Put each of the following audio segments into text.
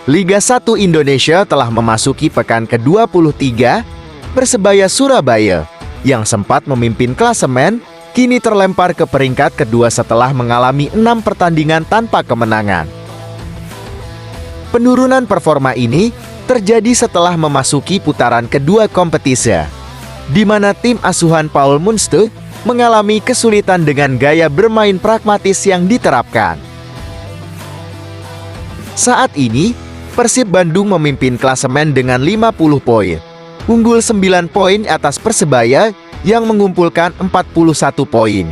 Liga 1 Indonesia telah memasuki pekan ke-23. Persebaya Surabaya, yang sempat memimpin klasemen, kini terlempar ke peringkat kedua setelah mengalami 6 pertandingan tanpa kemenangan. Penurunan performa ini terjadi setelah memasuki putaran kedua kompetisi, di mana tim asuhan Paul Munster mengalami kesulitan dengan gaya bermain pragmatis yang diterapkan. Saat ini, Persib Bandung memimpin klasemen dengan 50 poin, unggul 9 poin atas Persebaya yang mengumpulkan 41 poin.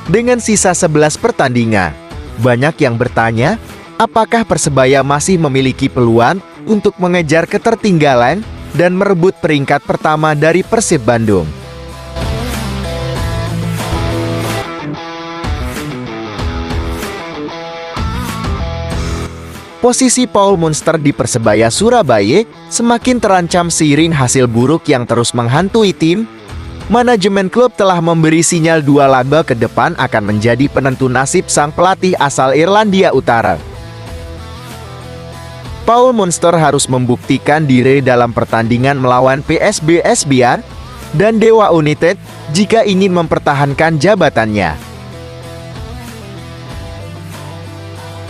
Dengan sisa 11 pertandingan, banyak yang bertanya, apakah Persebaya masih memiliki peluang untuk mengejar ketertinggalan dan merebut peringkat pertama dari Persib Bandung. Posisi Paul Munster di Persebaya Surabaya semakin terancam seiring hasil buruk yang terus menghantui tim. Manajemen klub telah memberi sinyal 2 laga ke depan akan menjadi penentu nasib sang pelatih asal Irlandia Utara. Paul Munster harus membuktikan diri dalam pertandingan melawan PSB Espiar dan Dewa United jika ingin mempertahankan jabatannya.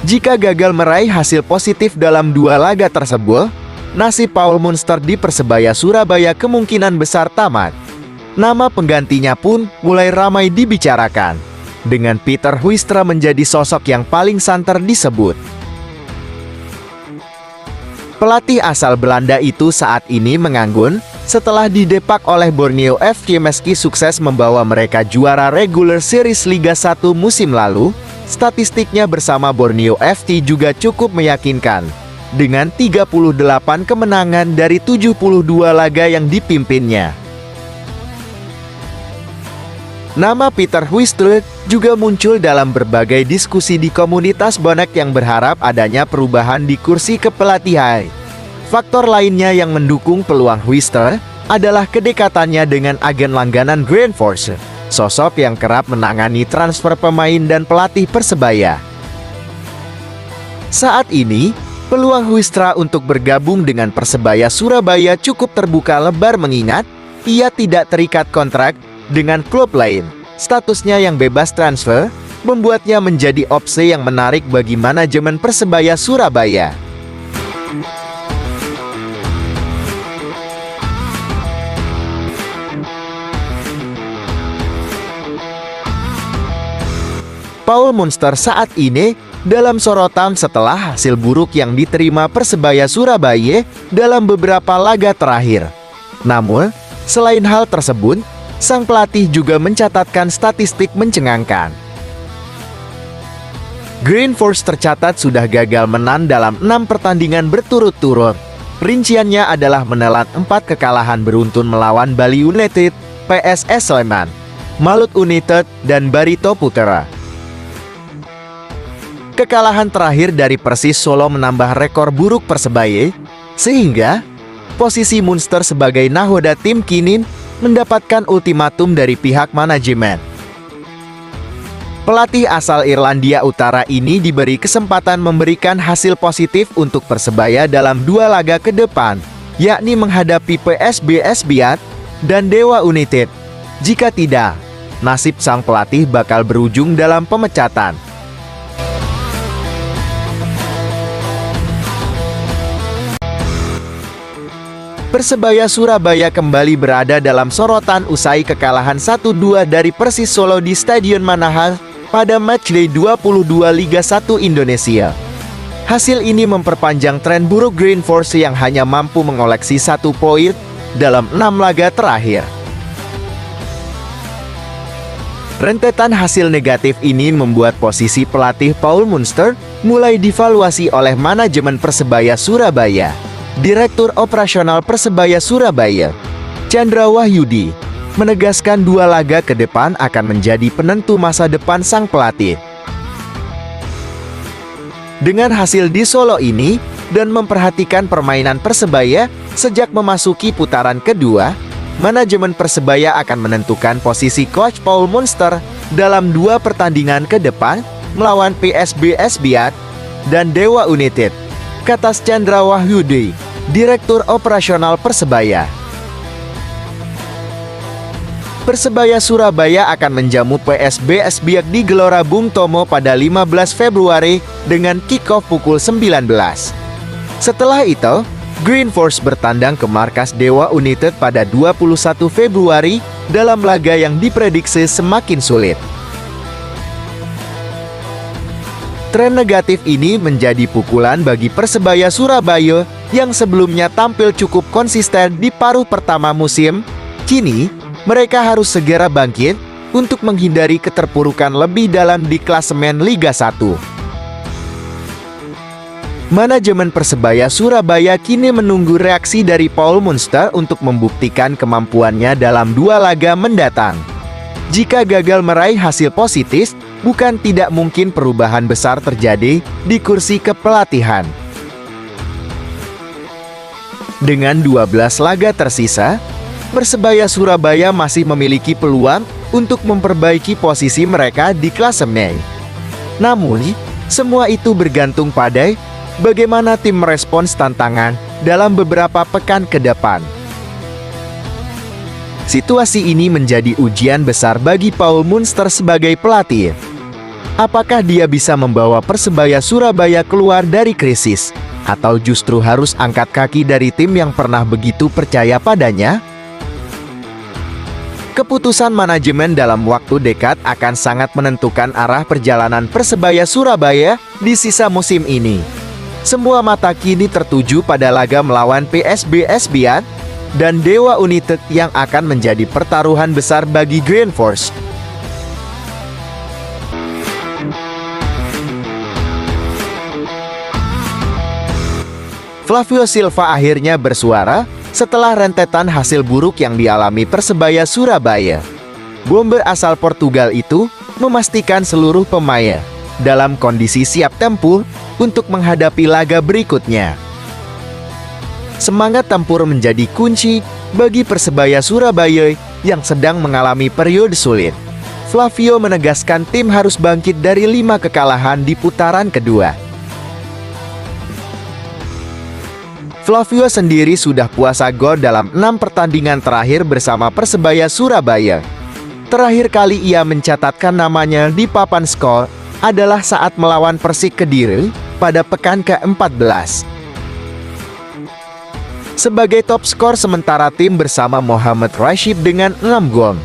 Jika gagal meraih hasil positif dalam 2 laga tersebut, nasib Paul Munster di Persebaya Surabaya kemungkinan besar tamat. Nama penggantinya pun mulai ramai dibicarakan, dengan Peter Huistra menjadi sosok yang paling santer disebut. Pelatih asal Belanda itu saat ini menganggun setelah didepak oleh Borneo FC meski sukses membawa mereka juara regular series Liga 1 musim lalu. Statistiknya bersama Borneo FC juga cukup meyakinkan, dengan 38 kemenangan dari 72 laga yang dipimpinnya. Nama Peter Huistra juga muncul dalam berbagai diskusi di komunitas bonek yang berharap adanya perubahan di kursi kepelatihan. Faktor lainnya yang mendukung peluang Huistra adalah kedekatannya dengan agen langganan Green Force, sosok yang kerap menangani transfer pemain dan pelatih Persebaya. Saat ini, peluang Huistra untuk bergabung dengan Persebaya Surabaya cukup terbuka lebar mengingat ia tidak terikat kontrak dengan klub lain. Statusnya yang bebas transfer membuatnya menjadi opsi yang menarik bagi manajemen Persebaya Surabaya. Paul Munster saat ini dalam sorotan setelah hasil buruk yang diterima Persebaya Surabaya dalam beberapa laga terakhir. Namun, selain hal tersebut, sang pelatih juga mencatatkan statistik mencengangkan. Green Force tercatat sudah gagal menang dalam 6 pertandingan berturut-turut. Rinciannya adalah menelan 4 kekalahan beruntun melawan Bali United, PSS Sleman, Malut United, dan Barito Putra. Kekalahan terakhir dari Persis Solo menambah rekor buruk Persebaya, sehingga posisi Munster sebagai nahoda tim kini mendapatkan ultimatum dari pihak manajemen. Pelatih asal Irlandia Utara ini diberi kesempatan memberikan hasil positif untuk Persebaya dalam 2 laga ke depan, yakni menghadapi PSB Espiar dan Dewa United. Jika tidak, nasib sang pelatih bakal berujung dalam pemecatan. Persebaya Surabaya kembali berada dalam sorotan usai kekalahan 1-2 dari Persis Solo di Stadion Manahan pada matchday 22 Liga 1 Indonesia. Hasil ini memperpanjang tren buruk Green Force yang hanya mampu mengoleksi 1 poin dalam 6 laga terakhir. Rentetan hasil negatif ini membuat posisi pelatih Paul Munster mulai divaluasi oleh manajemen Persebaya Surabaya. Direktur Operasional Persebaya Surabaya, Chandra Wahyudi, menegaskan 2 laga ke depan akan menjadi penentu masa depan sang pelatih. Dengan hasil di Solo ini dan memperhatikan permainan Persebaya sejak memasuki putaran kedua, manajemen Persebaya akan menentukan posisi coach Paul Munster dalam 2 pertandingan ke depan melawan PSB Espiar dan Dewa United. kata Chandra Wahyudi, Direktur Operasional Persebaya. Persebaya Surabaya akan menjamu PSBS Biak di Gelora Bung Tomo pada 15 Februari dengan kick-off pukul 19. Setelah itu, Green Force bertandang ke markas Dewa United pada 21 Februari dalam laga yang diprediksi semakin sulit. Tren negatif ini menjadi pukulan bagi Persebaya Surabaya yang sebelumnya tampil cukup konsisten di paruh pertama musim. Kini, mereka harus segera bangkit untuk menghindari keterpurukan lebih dalam di klasemen Liga 1. Manajemen Persebaya Surabaya kini menunggu reaksi dari Paul Munster untuk membuktikan kemampuannya dalam 2 laga mendatang. Jika gagal meraih hasil positif, bukan tidak mungkin perubahan besar terjadi di kursi kepelatihan. Dengan 12 laga tersisa, Persebaya Surabaya masih memiliki peluang untuk memperbaiki posisi mereka di klasemen. Namun, semua itu bergantung pada bagaimana tim merespons tantangan dalam beberapa pekan ke depan. Situasi ini menjadi ujian besar bagi Paul Munster sebagai pelatih. Apakah dia bisa membawa Persebaya Surabaya keluar dari krisis, atau justru harus angkat kaki dari tim yang pernah begitu percaya padanya? Keputusan manajemen dalam waktu dekat akan sangat menentukan arah perjalanan Persebaya Surabaya di sisa musim ini. Semua mata kini tertuju pada laga melawan PSBS Biak dan Dewa United yang akan menjadi pertaruhan besar bagi Green Force. Flavio Silva akhirnya bersuara setelah rentetan hasil buruk yang dialami Persebaya Surabaya. Bomber asal Portugal itu memastikan seluruh pemain dalam kondisi siap tempur untuk menghadapi laga berikutnya. Semangat tempur menjadi kunci bagi Persebaya Surabaya yang sedang mengalami periode sulit. Flavio menegaskan tim harus bangkit dari 5 kekalahan di putaran kedua. Flavio sendiri sudah puasa gol dalam 6 pertandingan terakhir bersama Persebaya Surabaya. Terakhir kali ia mencatatkan namanya di papan skor adalah saat melawan Persik Kediri pada pekan ke-14. Sebagai top skor sementara tim bersama Muhammad Rashid dengan 6 gol.